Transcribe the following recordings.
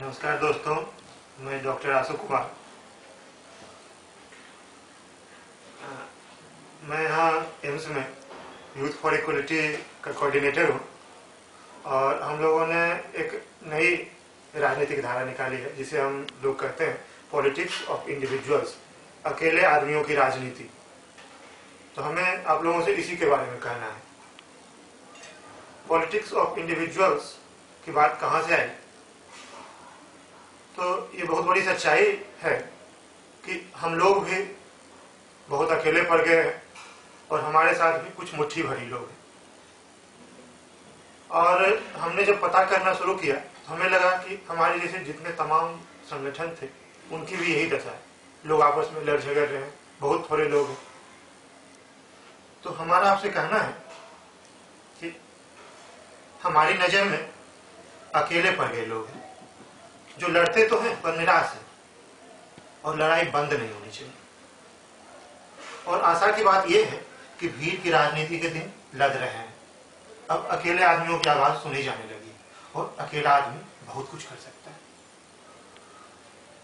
नमस्कार दोस्तों, मैं डॉक्टर आशु कुमार। मैं यहाँ एम्स में यूथ फॉर इक्वलिटी का कोऑर्डिनेटर हूँ और हम लोगों ने एक नई राजनीतिक धारा निकाली है जिसे हम लोग कहते हैं पॉलिटिक्स ऑफ इंडिविजुअल्स, अकेले आदमियों की राजनीति। तो हमें आप लोगों से इसी के बारे में कहना है। पॉलिटिक्स ऑफ इंडिविजुअल्स की बात कहाँ से आई? तो ये बहुत बड़ी सच्चाई है कि हम लोग भी बहुत अकेले पड़ गए हैं और हमारे साथ भी कुछ मुट्ठी भरी लोग हैं। और हमने जब पता करना शुरू किया तो हमें लगा कि हमारे जैसे जितने तमाम संगठन थे उनकी भी यही दशा है। लोग आपस में लड़ झगड़ रहे हैं, बहुत थोड़े लोग हैं। तो हमारा आपसे कहना है कि हमारी नजर में अकेले पड़ गए लोग हैं जो लड़ते तो हैं पर निराश है, और लड़ाई बंद नहीं होनी चाहिए। और आशा की बात यह है कि भीड़ की राजनीति के दिन लद रहे हैं। अब अकेले आदमियों की आवाज सुनी जाने लगी और अकेला आदमी बहुत कुछ कर सकता है।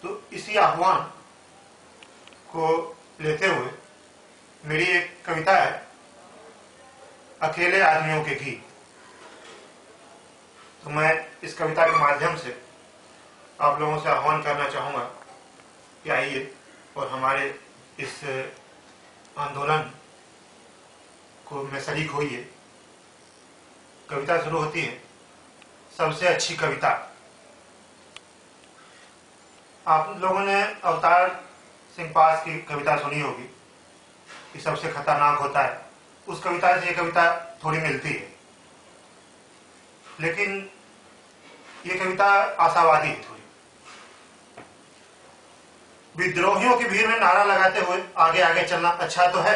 तो इसी आह्वान को लेते हुए मेरी एक कविता है, अकेले आदमियों के गीत। तो मैं इस कविता के माध्यम से आप लोगों से आह्वान करना चाहूंगा कि आइए और हमारे इस आंदोलन को में शरीक होइए। कविता शुरू होती है, सबसे अच्छी कविता। आप लोगों ने अवतार सिंह पास की कविता सुनी होगी कि सबसे खतरनाक होता है। उस कविता से ये कविता थोड़ी मिलती है, लेकिन ये कविता आशावादी है थोड़ी। विद्रोहियों की भीड़ में नारा लगाते हुए आगे आगे चलना अच्छा तो है,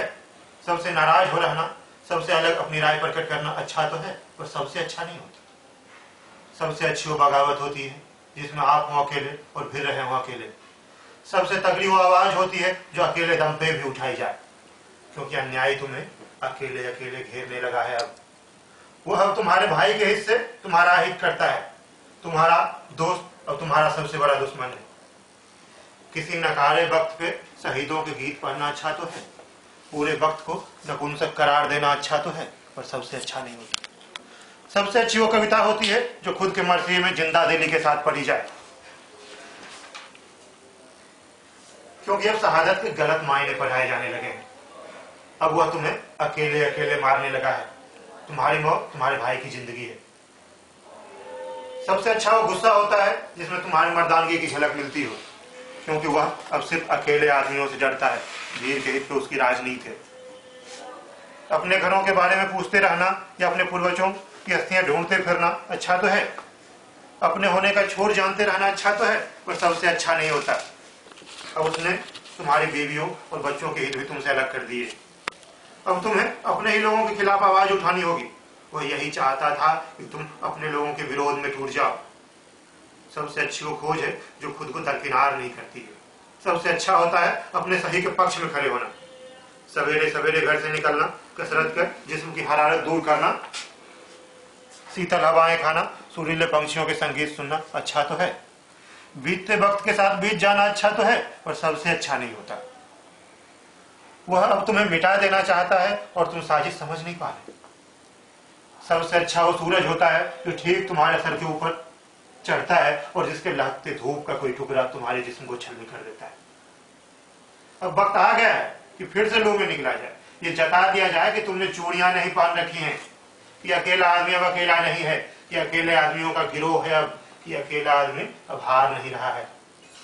सबसे नाराज हो रहना, सबसे अलग अपनी राय प्रकट करना अच्छा तो है, पर सबसे अच्छा नहीं होता। सबसे अच्छी वो बगावत होती है जिसमें आप हो अकेले और फिर रहे हो अकेले। सबसे तगड़ी वो आवाज होती है जो अकेले दम पे भी उठाई जाए, क्योंकि अन्याय तुम्हें अकेले अकेले घेरने लगा है। अब वो अब तुम्हारे भाई के हित से तुम्हारा हित करता है, तुम्हारा दोस्त और तुम्हारा सबसे बड़ा दुश्मन है। किसी नकारे वक्त पे शहीदों के गीत पढ़ना अच्छा तो है, पूरे वक्त को नपुंसक करार देना अच्छा तो है, पर सबसे अच्छा नहीं होता। सबसे अच्छी वो कविता होती है जो खुद के मर्जी में जिंदा दिली के साथ पढ़ी जाए, क्योंकि अब शहादत के गलत मायने पढ़ाए जाने लगे हैं। अब वह तुम्हें अकेले अकेले मारने लगा है। तुम्हारी मौत तुम्हारे भाई की जिंदगी है। सबसे अच्छा वो गुस्सा होता है जिसमें तुम्हारी मर्दानगी की झलक मिलती हो, क्योंकि वह अब सिर्फ अकेले आदमियों से डरता है। भीड़ के हित पे उसकी राजनीति है। अपने घरों के बारे में पूछते रहना या अपने पूर्वजों की अस्थियां ढूंढते फिरना अच्छा तो है। अपने होने का छोर जानते रहना अच्छा तो है, पर सबसे अच्छा नहीं होता। अब उसने तुम्हारी बीवियों और बच्चों के हित भी तुमसे अलग कर दिए। अब तुम्हें अपने ही लोगों के खिलाफ आवाज उठानी होगी। वह यही चाहता था कि तुम अपने लोगों के विरोध में टूट जाओ। सबसे अच्छी वो खोज है जो खुद को दरकिनार नहीं करती है। सबसे अच्छा होता है अपने सही के पक्ष में खड़े होना। सवेरे सवेरे घर से निकलना, कसरत कर जिस्म की हरारत दूर करना, शीतल हवाएं खाना, सुरीले पंछियों के संगीत सुनना अच्छा तो है। बीतते वक्त के साथ बीत जाना अच्छा तो है, पर सबसे अच्छा नहीं होता। वह अब तुम्हें मिटा देना चाहता है और तुम साजिश समझ नहीं पा रहे। सबसे अच्छा वो सूरज होता है जो ठीक तुम्हारे सर के ऊपर चढ़ता है और जिसके लगते धूप का कोई टुकड़ा तुम्हारे जिस्म को छलनी कर देता है। अब वक्त आ गया है कि फिर से लोग में निकला जाए, ये जता दिया जाए कि तुमने चूड़ियां नहीं पहन रखी हैं, कि अकेला आदमी अब अकेला नहीं है, कि अकेले आदमियों का गिरोह है अब, कि अकेला आदमी अब हार नहीं रहा है।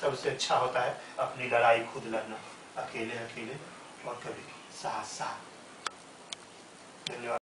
सबसे अच्छा होता है अपनी लड़ाई खुद लड़ना, अकेले अकेले और कभी साथ साथ। धन्यवाद।